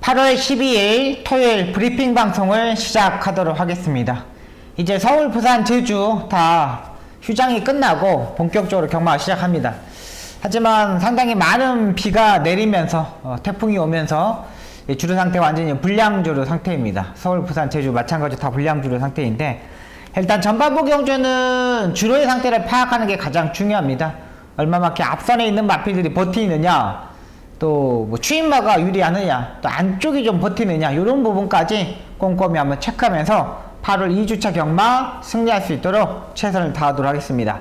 8월 12일 토요일 브리핑 방송을 시작하도록 하겠습니다. 이제 서울, 부산, 제주 다 휴장이 끝나고 본격적으로 경마 시작합니다. 하지만 상당히 많은 비가 내리면서 태풍이 오면서 주류 상태 완전히 불량주류 상태입니다. 서울, 부산, 제주 마찬가지로 다 불량주류 상태인데, 일단 전반부 경주는 주로의 상태를 파악하는 게 가장 중요합니다. 얼마만큼 앞선에 있는 마필들이 버티느냐, 또 뭐 추임마가 유리하느냐, 또 안쪽이 좀 버티느냐, 이런 부분까지 꼼꼼히 한번 체크하면서 8월 2주차 경마 승리할 수 있도록 최선을 다하도록 하겠습니다.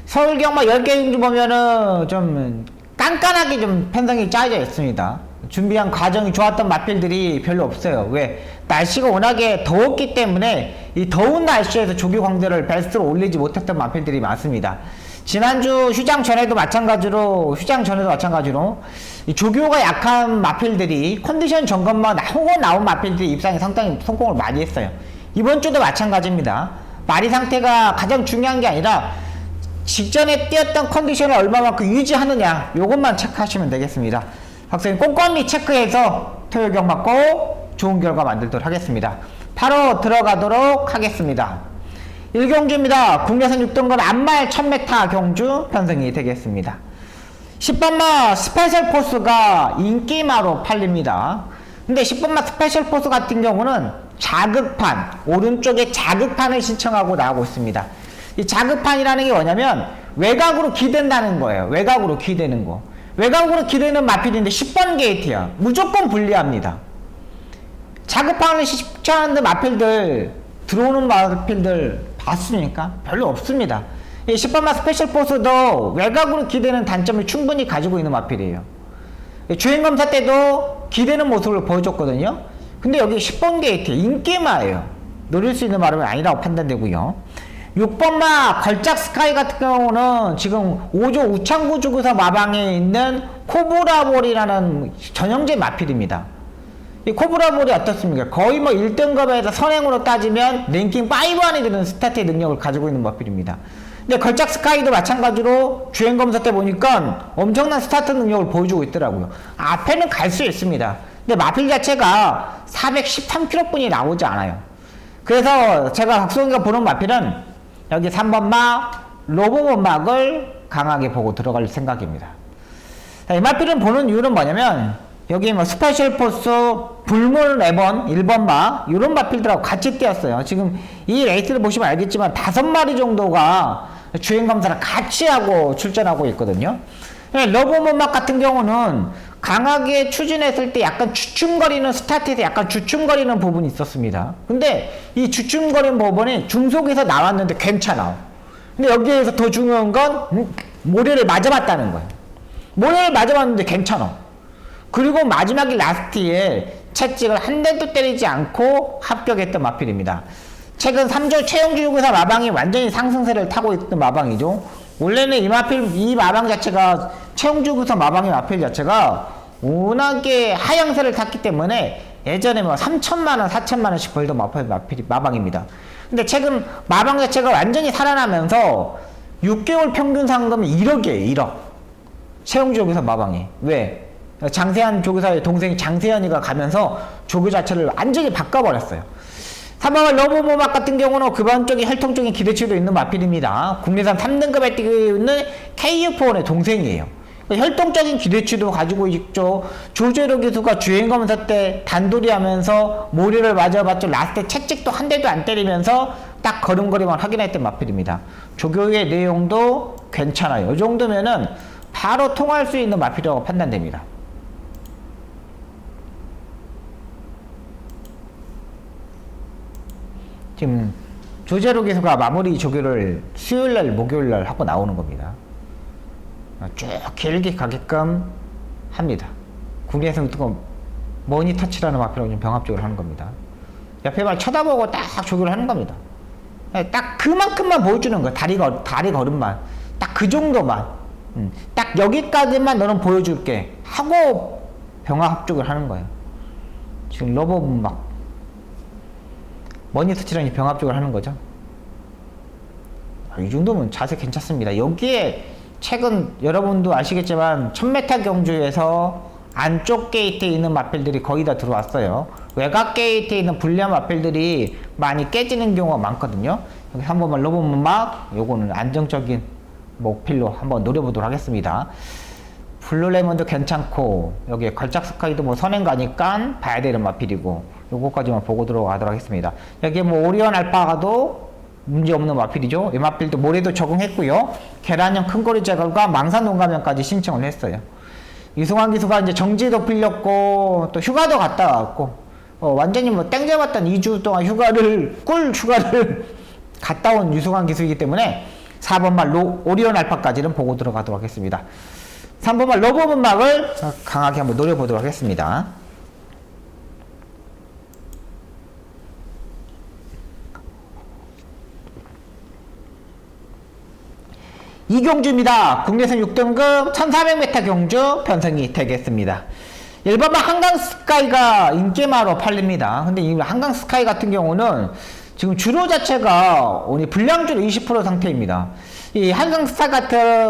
서울 경마 10개 경주 보면은 좀 깐깐하게 좀 편성이 짜여져 있습니다. 준비한 과정이 좋았던 마필들이 별로 없어요. 왜? 날씨가 워낙에 더웠기 때문에 이 더운 날씨에서 조교 광대를 베스트로 올리지 못했던 마필들이 많습니다. 지난주 휴장 전에도 마찬가지로 이 조교가 약한 마필들이 컨디션 점검만 하고 나온 마필들이 입상에 상당히 성공을 많이 했어요. 이번 주도 마찬가지입니다. 마리 상태가 가장 중요한 게 아니라 직전에 뛰었던 컨디션을 얼마만큼 유지하느냐, 요것만 체크하시면 되겠습니다. 학생이 꼼꼼히 체크해서 토요일 경마 꼭 좋은 결과 만들도록 하겠습니다. 바로 들어가도록 하겠습니다. 1경주입니다. 국내선 6등급 안말 1000m 경주 편성이 되겠습니다. 10번마 스페셜 포스가 인기마로 팔립니다. 근데 10번마 스페셜 포스 같은 경우는 자극판, 오른쪽에 자극판을 신청하고 나오고 있습니다. 이 자극판이라는 게 뭐냐면 외곽으로 기댄다는 거예요. 외곽으로 기대는 거. 외곽으로 기대는 마필인데 10번 게이트야. 무조건 불리합니다. 자극판을 신청하는 마필들, 들어오는 마필들 봤습니까? 별로 없습니다. 이 10번마 스페셜 포스도 외곽으로 기대는 단점을 충분히 가지고 있는 마필이에요. 주행검사 때도 기대는 모습을 보여줬거든요. 근데 여기 10번 게이트 인기마예요. 노릴 수 있는 마름은 아니라고 판단되고요. 6번마 걸작 스카이 같은 경우는 지금 5조 우창구 주구사 마방에 있는 코브라볼이라는 전형제 마필입니다. 이 코브라볼이 어떻습니까? 거의 뭐 1등급에서 선행으로 따지면 랭킹 5 안에 드는 스타트의 능력을 가지고 있는 마필입니다. 근데 걸작 스카이도 마찬가지로 주행검사 때 보니까 엄청난 스타트 능력을 보여주고 있더라고요. 앞에는 갈 수 있습니다. 근데 마필 자체가 413km뿐이 나오지 않아요. 그래서 제가 박수홍이가 보는 마필은 여기 3번마 로보본막을 강하게 보고 들어갈 생각입니다. 자, 이 마필은 보는 이유는 뭐냐면 여기 뭐 스페셜 포스, 불물 레번, 1번마 이런 마필들하고 같이 뛰었어요. 지금 이 레이스를 보시면 알겠지만 5마리 정도가 주행검사를 같이 하고 출전하고 있거든요. 러브몬막 같은 경우는 강하게 추진했을 때 약간 주춤거리는 스타트에서 약간 주춤거리는 부분이 있었습니다. 근데 이 주춤거리는 부분이 중속에서 나왔는데 괜찮아. 근데 여기에서 더 중요한 건 모래를 맞아봤다는 거예요. 모래를 맞아봤는데 괜찮아. 그리고 마지막에 라스트에 채찍을 한 대도 때리지 않고 합격했던 마필입니다. 최근 3조 최영주 유구사 마방이 완전히 상승세를 타고 있던 마방이죠. 원래는 이 마방 자체가 최영주 유구사 마방의 마필 자체가 워낙에 하향세를 탔기 때문에 예전에 뭐 3천만원, 4천만원씩 벌던 마방입니다. 근데 최근 마방 자체가 완전히 살아나면서 6개월 평균 상금이 1억이에요, 1억. 최영주 유구사 마방이. 왜? 장세한 조교사의 동생이 장세현이가 가면서 조교 자체를 완전히 바꿔버렸어요. 3번마 러브모막 같은 경우는 기본적인 혈통적인 기대치도 있는 마필입니다. 국내산 3등급에 뛰고 있는 KU4원의 동생이에요. 혈통적인 기대치도 가지고 있죠. 조재로 교수가 주행검사 때 단돌이 하면서 모리를 맞아봤죠. 라스트 채찍도 한 대도 안 때리면서 딱 걸음걸이만 확인했던 마필입니다. 조교의 내용도 괜찮아요. 이 정도면은 바로 통할 수 있는 마필이라고 판단됩니다. 지금 조재로 교수가 마무리 조교를 수요일날 목요일날 하고 나오는 겁니다. 쭉 길게 가게끔 합니다. 국내에서 머니터치라는 마필하고 좀 병합적으로 하는 겁니다. 옆에만 쳐다보고 딱 조교를 하는 겁니다. 딱 그만큼만 보여주는 거야. 다리 걸음만 딱 그 정도만, 딱 여기까지만 너는 보여줄게 하고 병합적으로 하는 거예요. 지금 러버분 막 머니터치랑 병합적으로 하는 거죠. 이 정도면 자세 괜찮습니다. 여기에 최근 여러분도 아시겠지만 1000m 경주에서 안쪽 게이트에 있는 마필들이 거의 다 들어왔어요. 외곽 게이트에 있는 불리한 마필들이 많이 깨지는 경우가 많거든요. 여기 한 번만 로봇문막, 요거는 안정적인 목필로 한번 노려보도록 하겠습니다. 블루레몬도 괜찮고, 여기 걸작 스카이도 뭐 선행 가니까 봐야 되는 마필이고, 요거까지만 보고 들어가도록 하겠습니다. 여기 뭐 오리온 알파가도 문제없는 마필이죠. 이 마필도 모래도 적응했고요. 계란형 큰거리 제거과 망산 농가면까지 신청을 했어요. 이승환 기수가 이제 정지도 풀렸고, 또 휴가도 갔다 왔고, 완전히 뭐 땡 잡았던 2주 동안 꿀 휴가를 갔다 온 유승환 기수이기 때문에 4번말 오리온 알파까지는 보고 들어가도록 하겠습니다. 3번말 로봇문막을 강하게 한번 노려보도록 하겠습니다. 이경주입니다. 국내선 6등급 1400m 경주 편성이 되겠습니다. 1번만 한강스카이가 인기마로 팔립니다. 근데 이 한강스카이 같은 경우는 지금 주로 자체가 오늘 불량주로 20% 상태입니다. 이 한강스타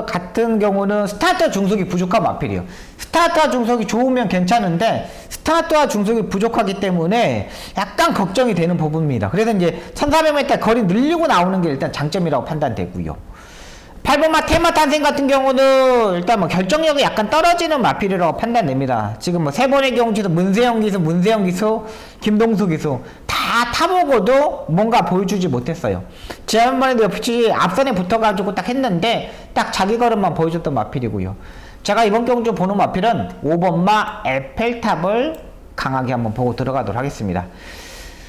같은 경우는 스타트 중속이 부족한 마필이에요. 스타트와 중속이 좋으면 괜찮은데 스타트와 중속이 부족하기 때문에 약간 걱정이 되는 부분입니다. 그래서 이제 1400m 거리 늘리고 나오는 게 일단 장점이라고 판단되고요. 8번마 테마 탄생 같은 경우는 일단 뭐 결정력이 약간 떨어지는 마필이라고 판단됩니다. 지금 뭐 세 번의 경주에서 문세영 기수, 김동수 기수 다 타보고도 뭔가 보여주지 못했어요. 지난번에도 옆이 앞선에 붙어가지고 딱 했는데 딱 자기 걸음만 보여줬던 마필이고요. 제가 이번 경주 보는 마필은 5번마 에펠탑을 강하게 한번 보고 들어가도록 하겠습니다.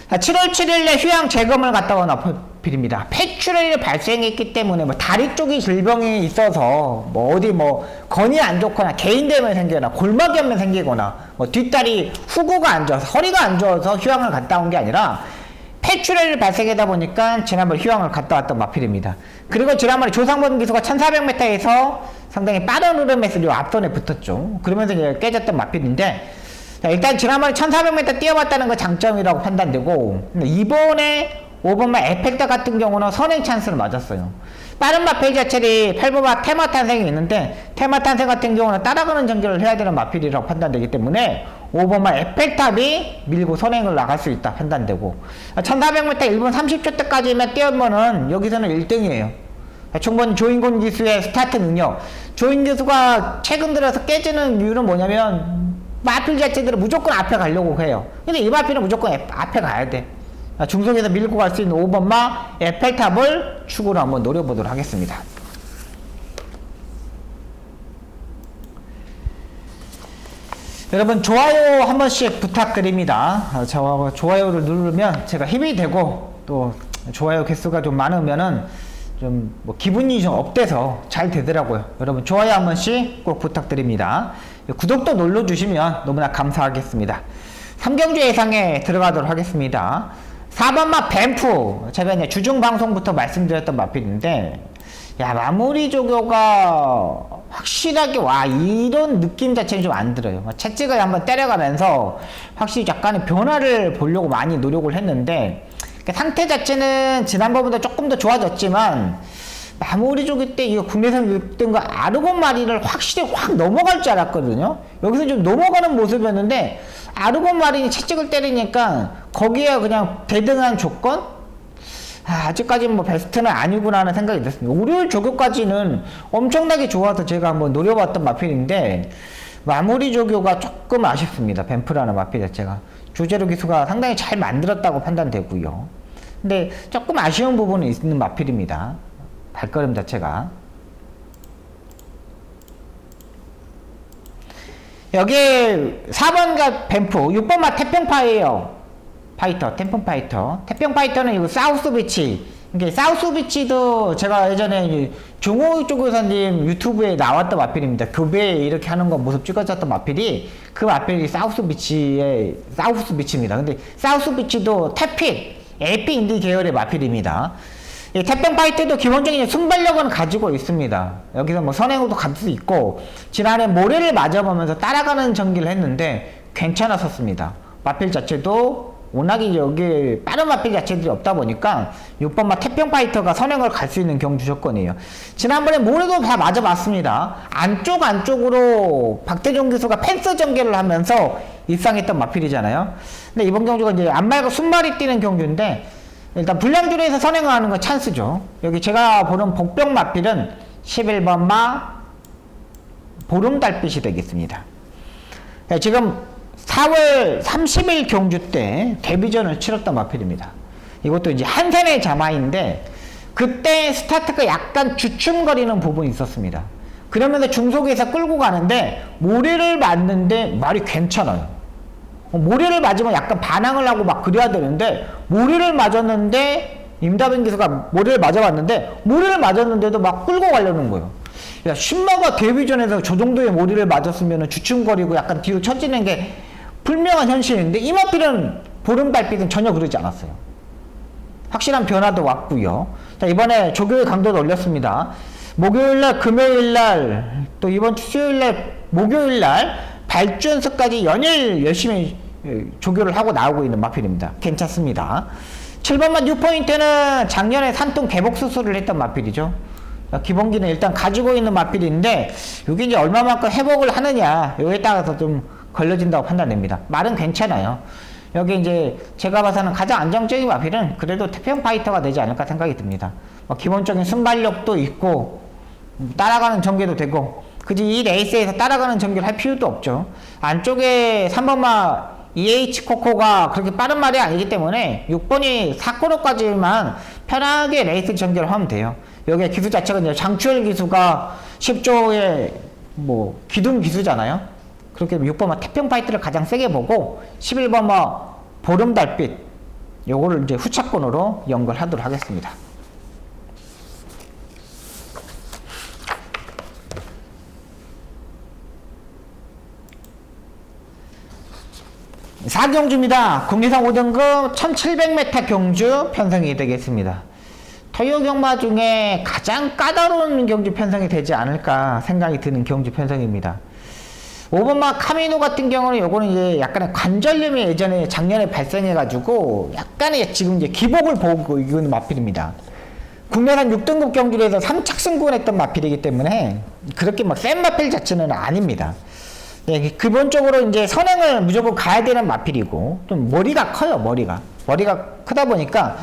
7월 7일에 휴양 재검을 갔다 온 마필입니다. 폐출혈이 발생했기 때문에 뭐 다리 쪽이 질병이 있어서 뭐 어디 뭐 건이 안 좋거나 개인대면 생기거나 골막염이 생기거나 뭐 뒷다리 후구가 안 좋아서 허리가 안 좋아서 휴양을 갔다 온 게 아니라 폐출혈이 발생하다 보니까 지난번 휴양을 갔다 왔던 마필입니다. 그리고 지난번에 조상범 기수가 1400m에서 상당히 빠른 흐름에서 요 앞선에 붙었죠. 그러면서 이제 깨졌던 마필인데 자, 일단 지난번에 1400m 뛰어봤다는 거 장점이라고 판단되고 이번에 5번마 에펙터 같은 경우는 선행 찬스를 맞았어요. 빠른 마필 자체를 8번마 테마 탄생이 있는데 테마 탄생 같은 경우는 따라가는 전개를 해야 되는 마필이라고 판단되기 때문에 5번마 에펙탑이 밀고 선행을 나갈 수 있다 판단되고 1400m 1분 30초 때까지만 뛰어보면은 여기서는 1등이에요. 총번 조인곤 기수의 스타트 능력. 조인 기수가 최근 들어서 깨지는 이유는 뭐냐면 마필 자체들은 무조건 앞에 가려고 해요. 근데 이 마필은 무조건 앞에 가야 돼. 중속에서 밀고 갈 수 있는 5번마 에펠탑을 추구로 한번 노려보도록 하겠습니다. 여러분 좋아요 한 번씩 부탁드립니다. 좋아요를 누르면 제가 힘이 되고 또 좋아요 개수가 좀 많으면은 좀 뭐 기분이 좀 업돼서 잘 되더라고요. 여러분 좋아요 한 번씩 꼭 부탁드립니다. 구독도 눌러주시면 너무나 감사하겠습니다. 3경주 예상에 들어가도록 하겠습니다. 4번마 뱀프 제가 이제 주중방송부터 말씀드렸던 마필인데 야 마무리 조교가 확실하게 와 이런 느낌 자체는 좀 안 들어요. 채찍을 한번 때려가면서 확실히 약간의 변화를 보려고 많이 노력을 했는데 상태 자체는 지난번보다 조금 더 좋아졌지만 마무리 조교 때 이거 국내선 6등과 아르곤 마린을 확실히 확 넘어갈 줄 알았거든요. 여기서 좀 넘어가는 모습이었는데 아르곤 마린이 채찍을 때리니까 거기에 그냥 대등한 조건? 아직까지는 뭐 베스트는 아니구나 하는 생각이 들었습니다. 오리올 조교까지는 엄청나게 좋아서 제가 한번 노려봤던 마필인데 마무리 조교가 조금 아쉽습니다. 뱀프라는 마필 자체가 주제로 기수가 상당히 잘 만들었다고 판단되고요. 근데 조금 아쉬운 부분이 있는 마필입니다. 발걸음 자체가. 여기 4번가 뱀프, 6번마 태평파이에요. 태평 파이터. 태평 파이터는 이거 사우스 비치. 이게 사우스 비치도 제가 예전에 종호 쪽에서님 유튜브에 나왔던 마필입니다. 교배에 이렇게 하는 거 모습 찍어줬던 마필이 그 마필이 사우스 비치입니다. 근데 사우스 비치도 태픽, AP 인디 계열의 마필입니다. 이 태평 파이터도 기본적인 순발력은 가지고 있습니다. 여기서 뭐 선행으로도 갈 수 있고 지난해 모래를 맞아보면서 따라가는 전기를 했는데 괜찮았었습니다. 마필 자체도 워낙에 여기 빠른 마필 자체들이 없다 보니까 6번마 태평파이터가 선행을 갈 수 있는 경주 조건이에요. 지난번에 모래도 다 맞아봤습니다. 안쪽으로 박대종 기수가 펜스 전개를 하면서 입상했던 마필이잖아요. 근데 이번 경주가 이제 안말고 순말이 뛰는 경주인데 일단 불량주로에서 선행을 하는 건 찬스죠. 여기 제가 보는 복병 마필은 11번마 보름달빛이 되겠습니다. 지금 4월 30일 경주 때 데뷔전을 치렀던 마필입니다. 이것도 이제 한산의 자마인데 그때 스타트가 약간 주춤거리는 부분이 있었습니다. 그러면서 중속에서 끌고 가는데 모래를 맞는데 말이 괜찮아요. 모래를 맞으면 약간 반항을 하고 막 그래야 되는데 모래를 맞았는데 임다빈 기수가 모래를 맞아봤는데 모래를 맞았는데도 막 끌고 가려는 거예요. 야, 신마가 데뷔전에서 저 정도의 모래를 맞았으면 주춤거리고 약간 뒤로 처지는 게 분명한 현실인데 이 마필은 보름달빛은 전혀 그러지 않았어요. 확실한 변화도 왔고요. 자, 이번에 조교의 강도도 올렸습니다. 목요일날, 금요일날, 또 이번 주 수요일날, 목요일날 발주 연습까지 연일 열심히 조교를 하고 나오고 있는 마필입니다. 괜찮습니다. 7번만 6포인트는 작년에 산통 개복 수술을 했던 마필이죠. 기본기는 일단 가지고 있는 마필인데 이게 이제 얼마만큼 회복을 하느냐 여기에 따라서 좀 걸려진다고 판단됩니다. 말은 괜찮아요. 여기 이제 제가 봐서는 가장 안정적인 마필은 그래도 태평파이터가 되지 않을까 생각이 듭니다. 기본적인 순발력도 있고 따라가는 전개도 되고 굳이 이 레이스에서 따라가는 전개를 할 필요도 없죠. 안쪽에 3번마 EH 코코가 그렇게 빠른 말이 아니기 때문에 6번이 4코로까지만 편하게 레이스 전개를 하면 돼요. 여기에 기수 자체가 이제 장추열 기수가 10조의 뭐 기둥 기수잖아요. 그렇게 6번마 태평파이트를 가장 세게 보고 11번마 보름달빛 요거를 이제 후차권으로 연결하도록 하겠습니다. 4경주입니다. 국내상 5등급 1700m 경주 편성이 되겠습니다. 토요 경마 중에 가장 까다로운 경주 편성이 되지 않을까 생각이 드는 경주 편성입니다. 5번마 카미노 같은 경우는 요거는 이제 약간의 관절염이 예전에 작년에 발생해가지고 약간의 지금 이제 기복을 보고 있는 마필입니다. 국내산 6등급 경주를 해서 3착 승부를 했던 마필이기 때문에 그렇게 막 센 마필 자체는 아닙니다. 네, 기본적으로 이제 선행을 무조건 가야 되는 마필이고 좀 머리가 커요. 머리가 크다 보니까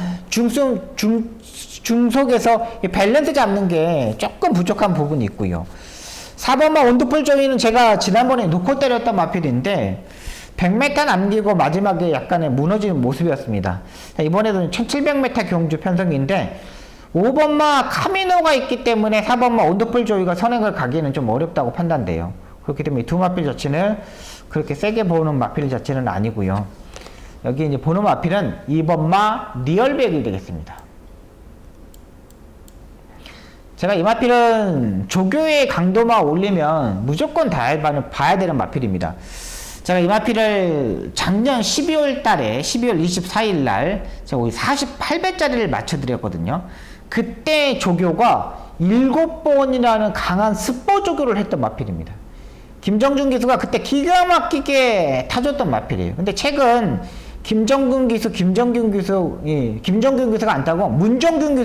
중속에서 밸런스 잡는 게 조금 부족한 부분이 있고요. 4번마 온두풀 조이는 제가 지난번에 놓고 때렸던 마필인데 100m 남기고 마지막에 약간의 무너지는 모습이었습니다. 이번에도 1700m 경주 편성인데 5번마 카미노가 있기 때문에 4번마 온두풀 조이가 선행을 가기에는 좀 어렵다고 판단돼요. 그렇기 때문에 두 마필 자체는 그렇게 세게 보는 마필 자체는 아니고요. 여기 이제 보는 마필은 2번마 리얼백이 되겠습니다. 제가 이 마필은 조교의 강도만 올리면 무조건 다 봐야 되는 마필입니다. 제가 이 마필을 작년 12월 달에 12월 24일 날 제가 48배짜리를 맞춰드렸거든요. 그때 조교가 7번이라는 강한 스포 조교를 했던 마필입니다. 김정준 기수가 그때 기가 막히게 타줬던 마필이에요. 근데 최근 김정균 기수가 안 타고 문정균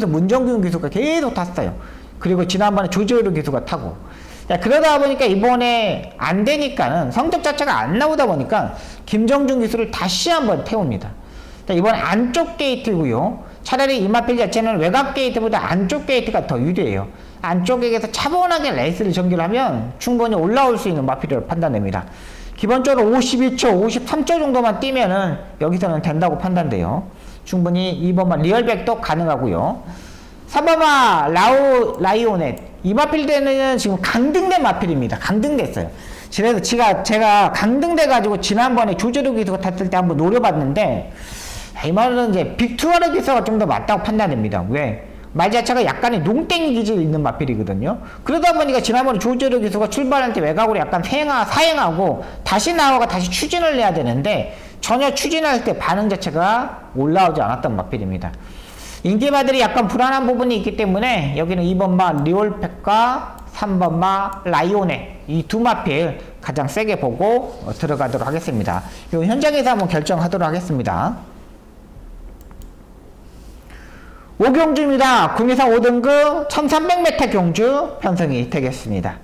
기수가 계속 탔어요. 그리고 지난번에 조지호르 기수가 타고. 그러다 보니까 이번에 안 되니까는 성적 자체가 안 나오다 보니까 김정준 기수를 다시 한번 태웁니다. 이번 안쪽 게이트고요. 차라리 이 마필 자체는 외곽 게이트보다 안쪽 게이트가 더 유리해요. 안쪽에서 차분하게 레이스를 전개하면 충분히 올라올 수 있는 마필이라고 판단됩니다. 기본적으로 52초, 53초 정도만 뛰면은 여기서는 된다고 판단돼요. 충분히 2번마 리얼백도 가능하고요. 3번마 라이오넷. 이 마필 때는 지금 강등된 마필입니다. 강등됐어요. 그래서 제가 강등돼가지고 지난번에 조제로 기수가 탔을 때 한번 노려봤는데 이 말은 이제 빅투어르 기수가 좀 더 맞다고 판단됩니다. 왜? 말 자체가 약간의 농땡이 기질이 있는 마필이거든요. 그러다 보니까 지난번에 조제로 기수가 출발할 때 외곽으로 약간 사행하고 다시 나와가 다시 추진을 해야 되는데 전혀 추진할 때 반응 자체가 올라오지 않았던 마필입니다. 인기마들이 약간 불안한 부분이 있기 때문에 여기는 2번마 리올팩과 3번마 라이오넷 이 두 마필 가장 세게 보고 들어가도록 하겠습니다. 이 현장에서 한번 결정하도록 하겠습니다. 5경주입니다. 국내산 5등급 1300m 경주 편성이 되겠습니다.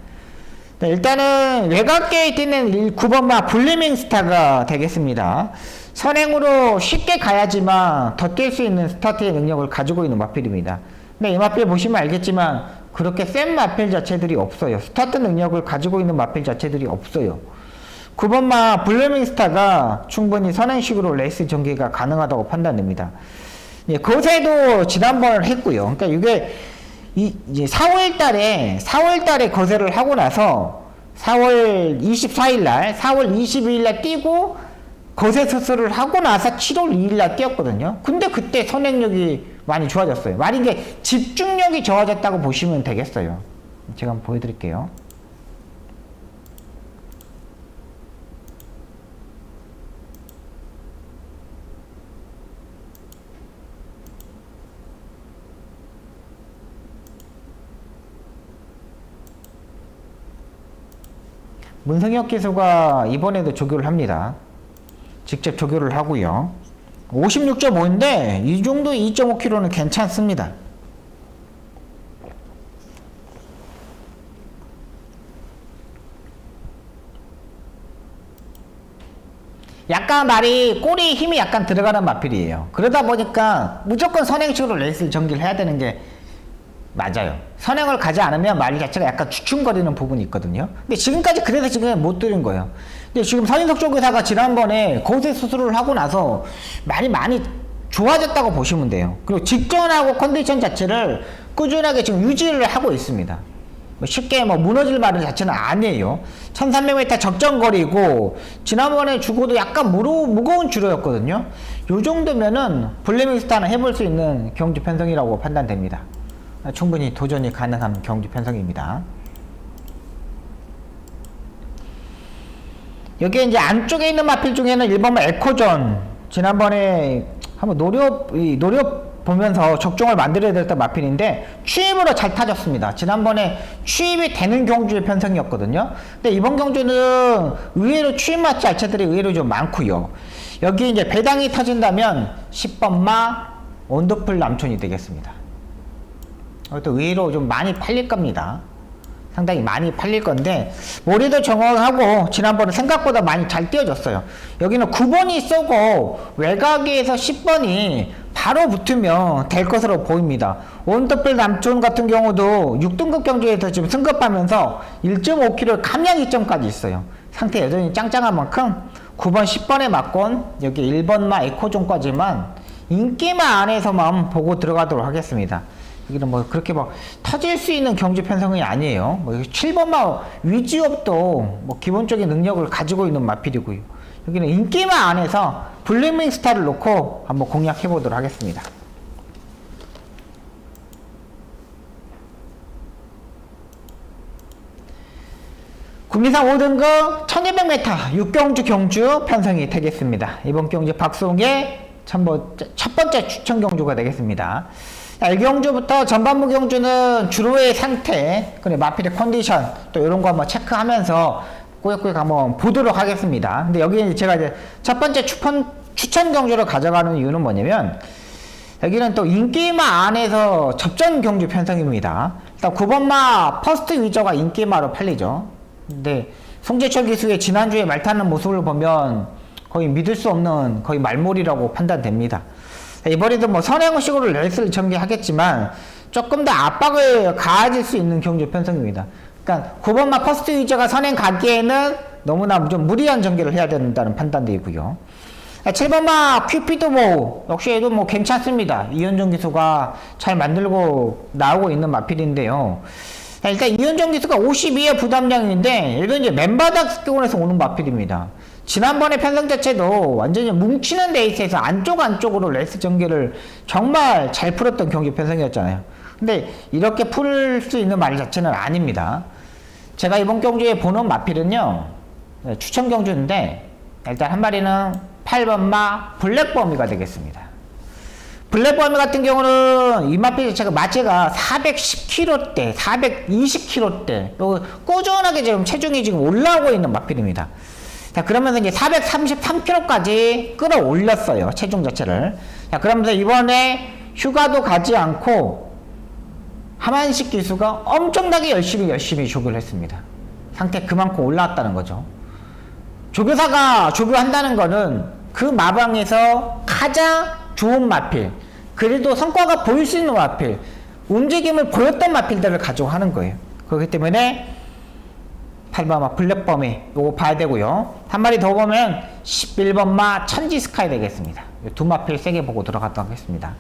네, 일단은 외곽계에 뛰는 9번마 블리밍스타가 되겠습니다. 선행으로 쉽게 가야지만 더 뛸 수 있는 스타트의 능력을 가지고 있는 마필입니다. 네, 이 마필 보시면 알겠지만 그렇게 센 마필 자체들이 없어요. 스타트 능력을 가지고 있는 마필 자체들이 없어요. 9번마 블리밍스타가 충분히 선행식으로 레이스 전개가 가능하다고 판단됩니다. 예, 거세도 지난번 했고요. 그러니까 이게 이제 4월 달에 거세를 하고 나서 4월 24일 날, 4월 22일 날 뛰고 거세 수술을 하고 나서 7월 2일 날 뛰었거든요. 근데 그때 선행력이 많이 좋아졌어요. 말인 게 집중력이 좋아졌다고 보시면 되겠어요. 제가 한번 보여드릴게요. 문성혁 기수가 이번에도 조교를 합니다. 직접 조교를 하고요. 56.5인데 이 정도 2.5kg는 괜찮습니다. 약간 말이 꼬리에 힘이 약간 들어가는 마필이에요. 그러다 보니까 무조건 선행식으로 레이스를 전개를 해야 되는 게 맞아요. 선행을 가지 않으면 말 자체가 약간 주춤거리는 부분이 있거든요. 근데 지금까지 그래서 지금 못 들은 거예요. 근데 지금 서인석 조교사가 지난번에 거세 수술을 하고 나서 많이 좋아졌다고 보시면 돼요. 그리고 직전하고 컨디션 자체를 꾸준하게 지금 유지를 하고 있습니다. 쉽게 무너질 말은 자체는 아니에요. 1300m 적정거리고 지난번에 주고도 약간 무거운 주로였거든요. 요 정도면은 블리밍스타는 해볼 수 있는 경주 편성이라고 판단됩니다. 충분히 도전이 가능한 경주 편성입니다. 여기 이제 안쪽에 있는 마필 중에는 1번마 에코존 지난번에 한번 노려 보면서 적종을 만들어야 됐던 마필인데 추입으로 잘 타졌습니다. 지난번에 추입이 되는 경주의 편성이었거든요. 근데 이번 경주는 의외로 추입 맛 자체들이 의외로 좀 많고요. 여기 이제 배당이 터진다면 10번마 원더풀 남촌이 되겠습니다. 또 의외로 좀 많이 팔릴 겁니다. 상당히 많이 팔릴 건데 머리도 정확하고 지난번에 생각보다 많이 잘 띄워졌어요. 여기는 9번이 쏘고 외곽에서 10번이 바로 붙으면 될 것으로 보입니다. 원더풀 남촌 같은 경우도 6등급 경주에서 지금 승급하면서 1.5km 감량 2점까지 있어요. 상태 여전히 짱짱한 만큼 9번 10번에 맞건 여기 1번마 에코존까지만 인기만 안에서만 보고 들어가도록 하겠습니다. 여기는 그렇게 터질 수 있는 경주 편성이 아니에요. 7번마 위지업도 기본적인 능력을 가지고 있는 마필이고요. 여기는 인기만 안에서 블리밍스타를 놓고 한번 공략해 보도록 하겠습니다. 국내산 5등급 1200m 6경주 경주 편성이 되겠습니다. 이번 경주 박송의 첫 번째 추천 경주가 되겠습니다. 1경주부터 전반부 경주는 주로의 상태, 마필의 컨디션, 또 이런 거 한번 체크하면서 꾸역꾸역 한번 보도록 하겠습니다. 근데 여기 제가 이제 첫 번째 추천 경주를 가져가는 이유는 뭐냐면, 여기는 또 인기마 안에서 접전 경주 편성입니다. 일단 9번마 퍼스트 위저가 인기마로 팔리죠. 근데 송재철 기수의 지난주에 말 타는 모습을 보면 거의 믿을 수 없는 거의 말몰이라고 판단됩니다. 이번에도 선행식으로 레이스를 전개하겠지만 조금 더 압박을 가해질 수 있는 경주 편성입니다. 그러니까 9번마 퍼스트 위저가 선행 가기에는 너무나 좀 무리한 전개를 해야 된다는 판단되고요. 7번마 큐피드 역시 얘도 괜찮습니다. 이현정 기수가 잘 만들고 나오고 있는 마필인데요. 일단 이현정 기수가 52의 부담량인데 얘도 이제 맨바닥 기원에서 오는 마필입니다. 지난번에 편성 자체도 완전히 뭉치는 레이스에서 안쪽으로 레이스 전개를 정말 잘 풀었던 경기 편성이었잖아요. 근데 이렇게 풀 수 있는 말 자체는 아닙니다. 제가 이번 경주에 보는 마필은요, 추천 경주인데 일단 한 마리는 8번마 블랙버미가 되겠습니다. 블랙버미 같은 경우는 이 마필 자체가 마체가 410kg대, 420kg대 꾸준하게 지금 체중이 지금 올라오고 있는 마필입니다. 자, 그러면서 이제 433kg까지 끌어올렸어요. 체중 자체를. 자, 그러면서 이번에 휴가도 가지 않고 하만식 기수가 엄청나게 열심히 조교를 했습니다. 상태 그만큼 올라왔다는 거죠. 조교사가 조교한다는 거는 그 마방에서 가장 좋은 마필, 그래도 성과가 보일 수 있는 마필, 움직임을 보였던 마필들을 가지고 하는 거예요. 그렇기 때문에 8번마 블랙범이 요거 봐야 되고요. 한 마리 더 보면 11번마 천지 스카이 되겠습니다. 두 마필 세게 보고 들어갔다 하겠습니다.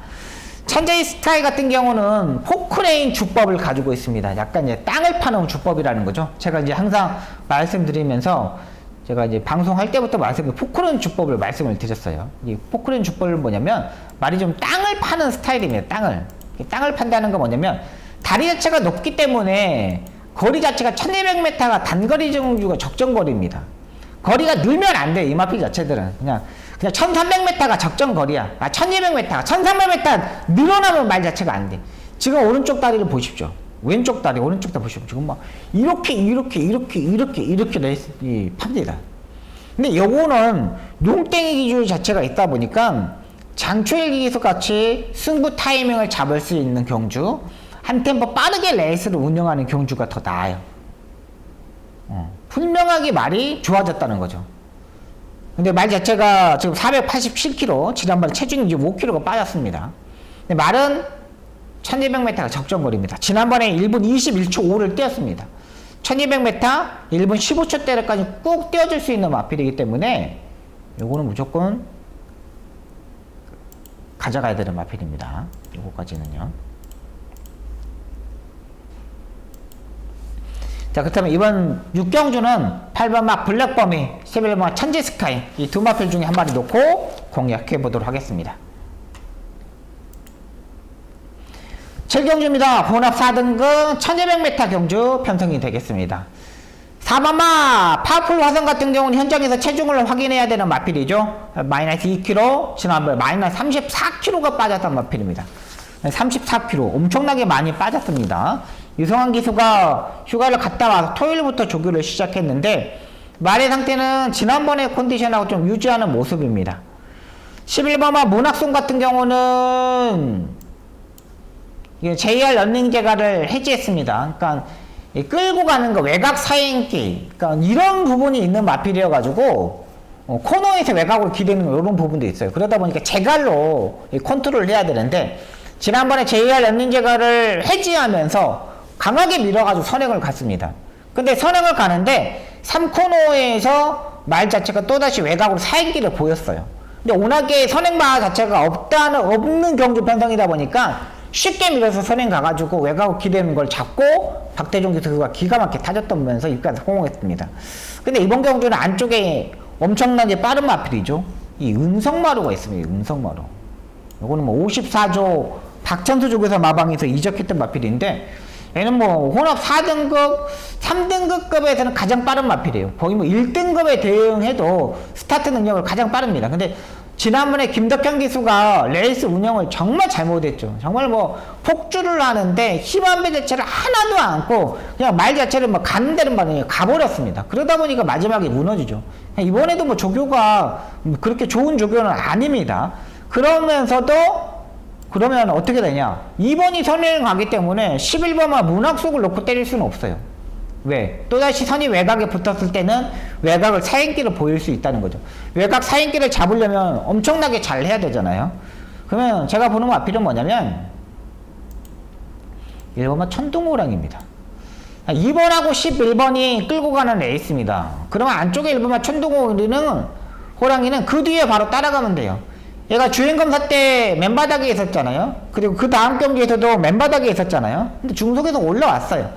천지 스카이 같은 경우는 포크레인 주법을 가지고 있습니다. 약간 이제 땅을 파는 주법이라는 거죠. 제가 이제 항상 말씀드리면서 제가 이제 방송할 때부터 포크레인 주법을 말씀을 드렸어요. 이 포크레인 주법은 뭐냐면 말이 좀 땅을 파는 스타일입니다. 땅을 판다는 건 뭐냐면 다리 자체가 높기 때문에 거리 자체가 1200m가 단거리 정주가 적정거리입니다. 거리가 늘면 안 돼, 이 마필 자체들은. 그냥 1300m가 적정거리야. 1200m, 1300m 늘어나면 말 자체가 안 돼. 지금 오른쪽 다리를 보십시오. 왼쪽 다리, 오른쪽 다리 보십시오. 지금 막 이렇게 팝니다. 근데 요거는 농땡이 기술 자체가 있다 보니까 장초일 기술 같이 승부 타이밍을 잡을 수 있는 경주, 한 템포 빠르게 레이스를 운영하는 경주가 더 나아요. 분명하게 말이 좋아졌다는 거죠. 근데 말 자체가 지금 487kg, 지난번에 체중이 이제 5kg가 빠졌습니다. 근데 말은 1200m가 적정거리입니다. 지난번에 1분 21초 5를 뛰었습니다. 1200m 1분 15초대까지 꾹 뛰어줄 수 있는 마필이기 때문에 요거는 무조건 가져가야 되는 마필입니다. 요거까지는요. 자, 그렇다면 이번 6경주는 8번마 블랙범이, 11번마 천지 스카이, 이 두 마필 중에 한 마리 놓고 공략해 보도록 하겠습니다. 7경주입니다. 혼합 4등급 1200m 경주 편성이 되겠습니다. 4번마 파워풀 화성 같은 경우는 현장에서 체중을 확인해야 되는 마필이죠. 마이너스 2kg, 지난번에 마이너스 34kg가 빠졌던 마필입니다. 34kg, 엄청나게 많이 빠졌습니다. 유성환 기수가 휴가를 갔다 와서 토요일부터 조교를 시작했는데 말의 상태는 지난번의 컨디션하고 좀 유지하는 모습입니다. 11번마 문학송 같은 경우는 JR 런닝 제가를 해지했습니다. 그러니까 끌고 가는 거, 외곽 사행기, 그러니까 이런 부분이 있는 마필이어가지고 코너에서 외곽으로 기대는 이런 부분도 있어요. 그러다 보니까 제갈로 컨트롤을 해야 되는데 지난번에 JR 런닝 제가를 해지하면서 강하게 밀어가지고 선행을 갔습니다. 근데 선행을 가는데 3코너에서 말 자체가 또다시 외곽으로 사행기를 보였어요. 근데 워낙에 선행바 자체가 없는 경주 편성이다 보니까 쉽게 밀어서 선행 가가지고 외곽으로 기대는 걸 잡고 박대종 기수가 기가 막히게 타졌다면서 입까지 성공했습니다. 근데 이번 경주는 안쪽에 엄청나게 빠른 마필이죠. 이 은성마루가 있습니다. 은성마루. 요거는 뭐 54조 박천수 조교사 마방에서 이적했던 마필인데 얘는 뭐 혼합 4등급, 3등급급에서는 가장 빠른 마필이에요. 거의 뭐 1등급에 대응해도 스타트 능력을 가장 빠릅니다. 근데 지난번에 김덕현 기수가 레이스 운영을 정말 잘못했죠. 정말 뭐 폭주를 하는데 힘한 배 자체를 하나도 않고 그냥 말 자체를 뭐 가는 데는 말이에요. 가버렸습니다. 그러다 보니까 마지막에 무너지죠. 이번에도 뭐 조교가 그렇게 좋은 조교는 아닙니다. 그러면 어떻게 되냐? 2번이 선행을 가기 때문에 11번만 문학속을 놓고 때릴 수는 없어요. 왜? 또다시 선이 외곽에 붙었을 때는 외곽을 사행기를 보일 수 있다는 거죠. 외곽 사행기를 잡으려면 엄청나게 잘 해야 되잖아요. 그러면 제가 보는 마필은 뭐냐면 1번만 천둥호랑입니다. 2번하고 11번이 끌고 가는 레이스입니다. 그러면 안쪽에 1번만 천둥호랑이는 그 뒤에 바로 따라가면 돼요. 얘가 주행검사 때 맨바닥에 있었잖아요. 그리고 그 다음 경기에서도 맨바닥에 있었잖아요. 근데 중속에서 올라왔어요.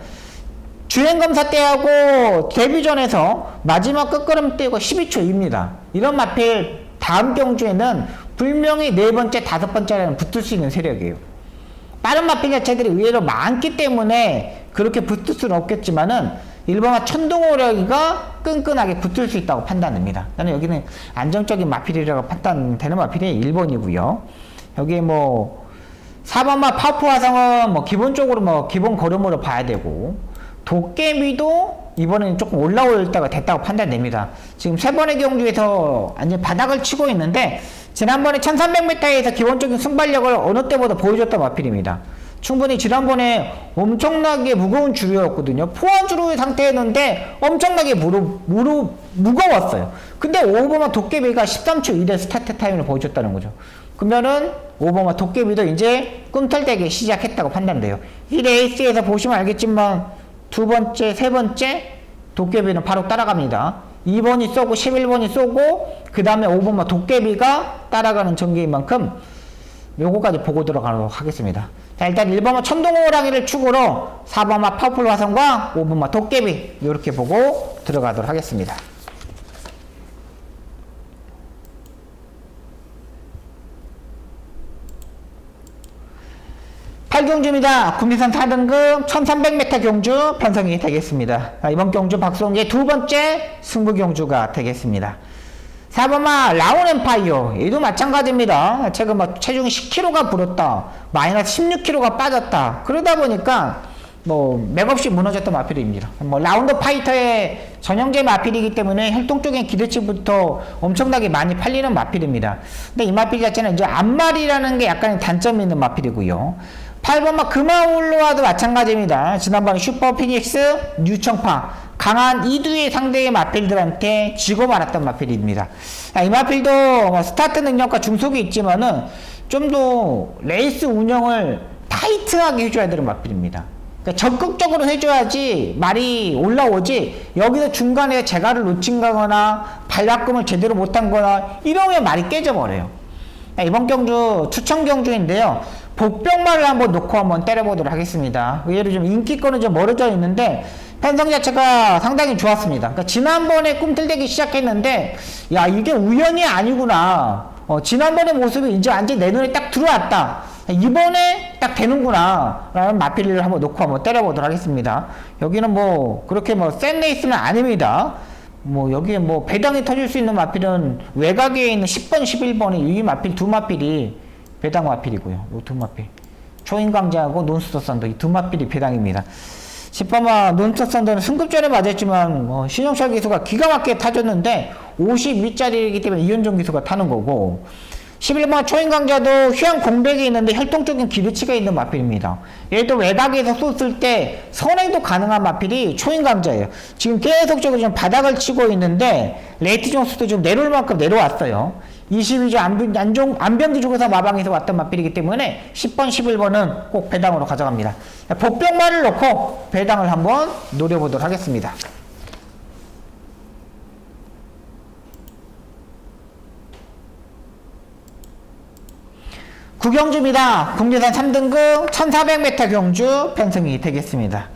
주행검사 때하고 데뷔전에서 마지막 끝걸음 떼고 12초입니다. 이런 마필 다음 경주에는 분명히 네 번째, 다섯 번째는 붙을 수 있는 세력이에요. 빠른 마필 자체들이 의외로 많기 때문에 그렇게 붙을 수는 없겠지만은 1번마 천둥호랑이가 끈끈하게 붙을 수 있다고 판단됩니다. 나는 여기는 안정적인 마필이라고 판단되는 마필이 1번이고요. 여기에 뭐 4번마 파워풀 화성은 뭐 기본적으로 뭐 기본 걸음으로 봐야 되고 도깨비도 이번에는 조금 올라올 때가 됐다고 판단됩니다. 지금 세 번의 경주에서 완전 바닥을 치고 있는데 지난번에 1300m에서 기본적인 순발력을 어느 때보다 보여줬던 마필입니다. 충분히 지난번에 엄청나게 무거운 주류였거든요. 포환 주류의 상태였는데 엄청나게 무거웠어요. 근데 오버마 도깨비가 13초 2대 스타트 타임을 보여줬다는 거죠. 그러면은 오버마 도깨비도 이제 꿈틀대기 시작했다고 판단돼요. 이 레이스에서 보시면 알겠지만 두 번째, 세 번째 도깨비는 바로 따라갑니다. 2번이 쏘고 11번이 쏘고 그 다음에 오버마 도깨비가 따라가는 전개인 만큼 요거까지 보고 들어가도록 하겠습니다. 자, 일단 1번마 천둥호랑이를 축으로 4번마 파워풀 화성과 5번마 도깨비 이렇게 보고 들어가도록 하겠습니다. 8경주입니다. 국내산 4등급 1300m 경주 편성이 되겠습니다. 이번 경주 박수홍의 두 번째 승부 경주가 되겠습니다. 4번마 라운엠파이어 얘도 마찬가지입니다. 최근 뭐 체중 10kg가 불었다, 마이너스 16kg가 빠졌다, 그러다 보니까 뭐 맥없이 무너졌던 마필입니다. 뭐 라운드 파이터의 전형제 마필이기 때문에 혈통 쪽엔 기대치부터 엄청나게 많이 팔리는 마필입니다. 근데 이 마필 자체는 이제 앞말이라는 게 약간 단점이 있는 마필이고요. 8번마 금화울로와도 마찬가지입니다. 지난번에 슈퍼 피닉스, 뉴청파 강한 이두의 상대의 마필들한테 지고 말았던 마필입니다. 이 마필도 뭐 스타트 능력과 중속이 있지만은 좀 더 레이스 운영을 타이트하게 해줘야 되는 마필입니다. 그러니까 적극적으로 해줘야지 말이 올라오지, 여기서 중간에 재갈을 놓친 거나 발바꿈을 제대로 못한 거나 이러면 말이 깨져버려요. 이번 경주 추천 경주인데요. 복병말을 한번 놓고 한번 때려보도록 하겠습니다. 의외로 좀 인기권은 좀 멀어져 있는데 편성 자체가 상당히 좋았습니다. 그러니까 지난번에 꿈틀대기 시작했는데 야 이게 우연이 아니구나, 지난번의 모습이 이제 완전히 내 눈에 딱 들어왔다, 이번에 딱 되는구나 라는 마필을 한번 놓고 한번 때려보도록 하겠습니다. 여기는 뭐 그렇게 뭐 센 레이스는 아닙니다. 뭐 여기에 뭐 배당이 터질 수 있는 마필은 외곽에 있는 10번 11번의 이 마필 두 마필이 배당 마필이고요. 이 두 마필 초인강제하고 논스터 썬더 이 두 마필이 배당입니다. 10번마 논스터 썬더는 승급전에 맞았지만 신영철 기수가 기가 막히게 타줬는데 52짜리이기 때문에 이현종 기수가 타는 거고, 11번 초인강자도 휴양 공백이 있는데 혈통적인 기대치가 있는 마필입니다. 얘도 외곽에서 쏘을 때 선행도 가능한 마필이 초인강자예요. 지금 계속적으로 좀 바닥을 치고 있는데 레이트 점수도 좀 내려올 만큼 내려왔어요. 22주 안병기 쪽에서 마방에서 왔던 마필이기 때문에 10번, 11번은 꼭 배당으로 가져갑니다. 복병말을 놓고 배당을 한번 노려보도록 하겠습니다. 구경주입니다. 국내산 3등급 1400m 경주 편성이 되겠습니다.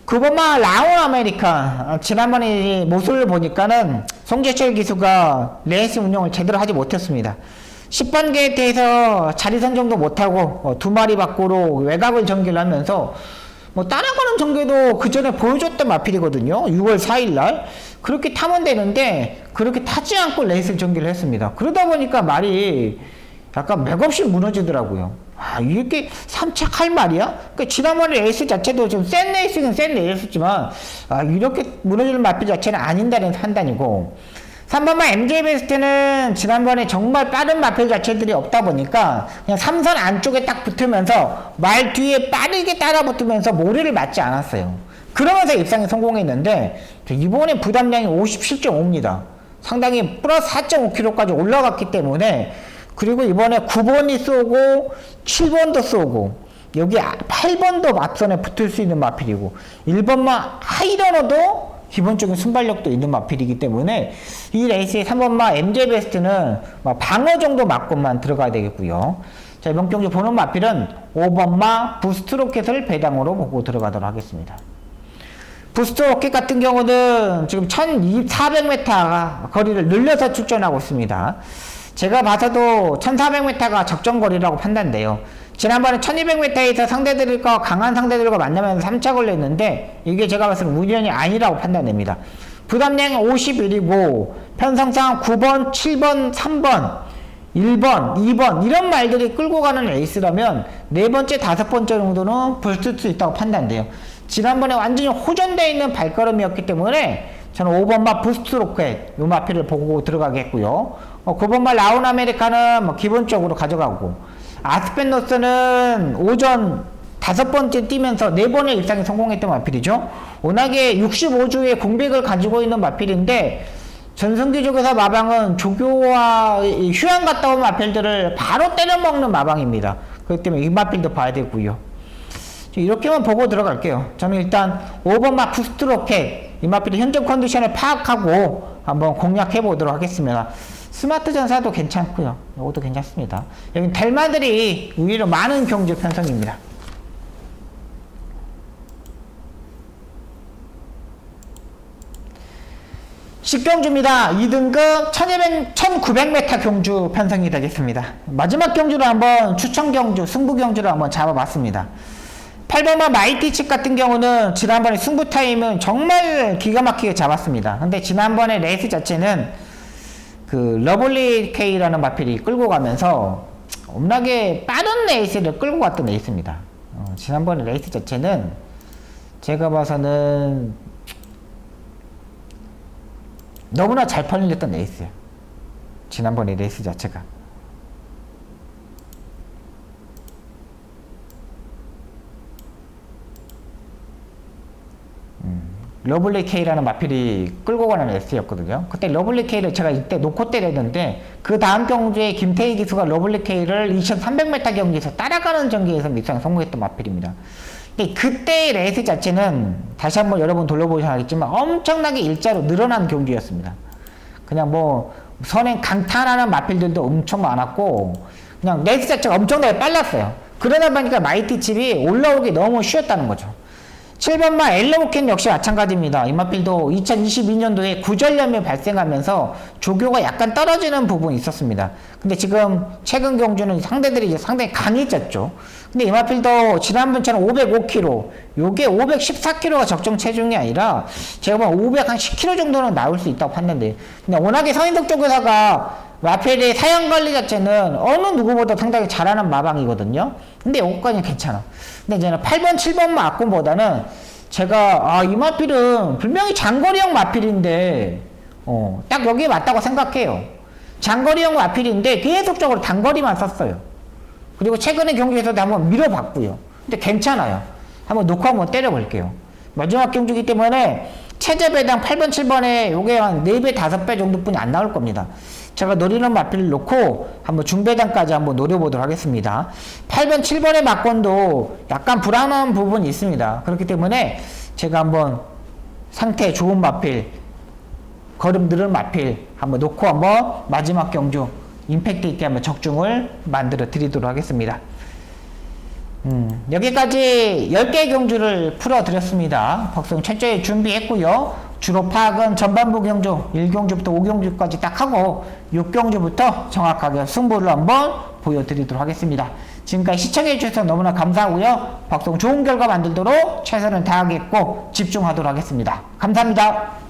9번마 라운 아메리카, 지난번에 모습을 보니까는 송재철 기수가 레이스 운영을 제대로 하지 못했습니다. 10번 게이트에서 자리 선정도 못하고 두 마리 밖으로 외곽을 전개를 하면서 뭐 따라가는 전개도 그 전에 보여줬던 마필이거든요. 6월 4일날 그렇게 타면 되는데 그렇게 타지 않고 레이스 전개를 했습니다. 그러다 보니까 말이 약간 맥없이 무너지더라고요. 아, 이렇게 삼착할 말이야? 그러니까 지난번에 레이스 자체도 좀 센 레이스긴 센 레이스지만, 아, 이렇게 무너지는 마필 자체는 아닌다는 판단이고, 3번만 MJ 베스트는 지난번에 정말 빠른 마필 자체들이 없다 보니까 그냥 3선 안쪽에 딱 붙으면서 말 뒤에 빠르게 따라 붙으면서 모래를 맞지 않았어요. 그러면서 입상에 성공했는데, 이번에 부담량이 57.5입니다. 상당히 플러스 4.5kg까지 올라갔기 때문에, 그리고 이번에 9번이 쏘고 7번도 쏘고 여기 8번도 앞선에 붙을 수 있는 마필이고 1번마 하이러너도 기본적인 순발력도 있는 마필이기 때문에 이 레이스의 3번마 MJ 베스트는 방어 정도 맞고만 들어가야 되겠고요. 자, 이번 경주 보는 마필은 5번마 부스트 로켓을 배당으로 보고 들어가도록 하겠습니다. 부스트 로켓 같은 경우는 지금 1400m 거리를 늘려서 출전하고 있습니다. 제가 봐서도 1400m가 적정거리라고 판단돼요. 지난번에 1200m에서 상대들과 강한 상대들과 만나면서 3착을 냈는데 이게 제가 봤을 때 우연이 아니라고 판단됩니다. 부담량이 51이고 편성상 9번, 7번, 3번, 1번, 2번 이런 말들이 끌고 가는 레이스라면 네 번째, 다섯 번째 정도는 붙을 수 있다고 판단돼요. 지난번에 완전히 호전되어 있는 발걸음이었기 때문에 저는 5번마 부스트 로켓 요 마필을 보고 들어가겠고요. 9번말 라운 아메리카는 뭐 기본적으로 가져가고, 아스펜노스는 오전 5번째 뛰면서 4번의 입상에 성공했던 마필이죠. 워낙에 65주의 공백을 가지고 있는 마필인데, 전성기족에서 마방은 조교와 휴양 갔다 온 마필들을 바로 때려먹는 마방입니다. 그렇기 때문에 이 마필도 봐야 되고요. 이렇게만 보고 들어갈게요. 저는 일단 5번 마 부스트로켓, 이 마필의 현재 컨디션을 파악하고 한번 공략해 보도록 하겠습니다. 스마트 전사도 괜찮고요. 이것도 괜찮습니다. 여기 델마들이 의외로 많은 경주 편성입니다. 식경주입니다. 2등급 1900m 경주 편성이 되겠습니다. 마지막 경주로 한번 추천 경주, 승부 경주를 한번 잡아봤습니다. 8번마 마이티칩 같은 경우는 지난번에 승부 타임은 정말 기가 막히게 잡았습니다. 근데 지난번에 레이스 자체는 그 러블리 K라는 마필이 끌고 가면서 엄나게 빠른 레이스를 끌고 갔던 레이스입니다. 지난번에 레이스 자체는 제가 봐서는 너무나 잘 펄렸던 레이스예요. 지난번에 레이스 자체가. 러블리 K라는 마필이 끌고 가는 레이스였거든요. 그때 러블리 K를 제가 이때 놓고 때렸는데, 그 다음 경주에 김태희 기수가 러블리 K를 2300m 경기에서 따라가는 전기에서 입상에 성공했던 마필입니다. 근데 그때의 레이스 자체는 다시 한번 여러분 돌려보셔야겠지만 엄청나게 일자로 늘어난 경기였습니다. 그냥 뭐 선행 강탈하는 마필들도 엄청 많았고, 그냥 레이스 자체가 엄청나게 빨랐어요. 그러다 보니까 마이티칩이 올라오기 너무 쉬웠다는 거죠. 7번마 엘러모켄 역시 마찬가지입니다. 이 마필도 2022년도에 구절염이 발생하면서 조교가 약간 떨어지는 부분이 있었습니다. 근데 지금 최근 경주는 상대들이 이제 상당히 강해졌죠. 근데 이 마필도 지난번처럼 505kg, 요게 514kg가 적정 체중이 아니라 제가 보면 510kg 정도는 나올 수 있다고 봤는데, 근데 워낙에 서인덕 쪽에다가 마필의 사양 관리 자체는 어느 누구보다 상당히 잘하는 마방이거든요. 근데 요거까지는 괜찮아. 근데 이제는 8번, 7번 마군보다는 제가, 이 마필은 분명히 장거리형 마필인데, 딱 여기에 맞다고 생각해요. 장거리형 마필인데 계속적으로 단거리만 썼어요. 그리고 최근에 경기에서도 한번 밀어봤고요. 근데 괜찮아요. 한번 놓고 한번 때려볼게요. 마지막 경주기 때문에 체제 배당 8번, 7번에 요게 한 4배, 5배 정도뿐이 안 나올 겁니다. 제가 노리는 마필을 놓고 한번 중배당까지 한번 노려보도록 하겠습니다. 8번, 7번의 막권도 약간 불안한 부분이 있습니다. 그렇기 때문에 제가 한번 상태 좋은 마필, 걸음 느린 마필 한번 놓고 한번 마지막 경주 임팩트 있게 한번 적중을 만들어 드리도록 하겠습니다. 여기까지 10개 경주를 풀어 드렸습니다. 박성 철저히 준비했고요. 주로 파악은 전반부 경주 1경주부터 5경주까지 딱 하고 6경주부터 정확하게 승부를 한번 보여드리도록 하겠습니다. 지금까지 시청해 주셔서 너무나 감사하고요. 박성 좋은 결과 만들도록 최선을 다하겠고 집중하도록 하겠습니다. 감사합니다.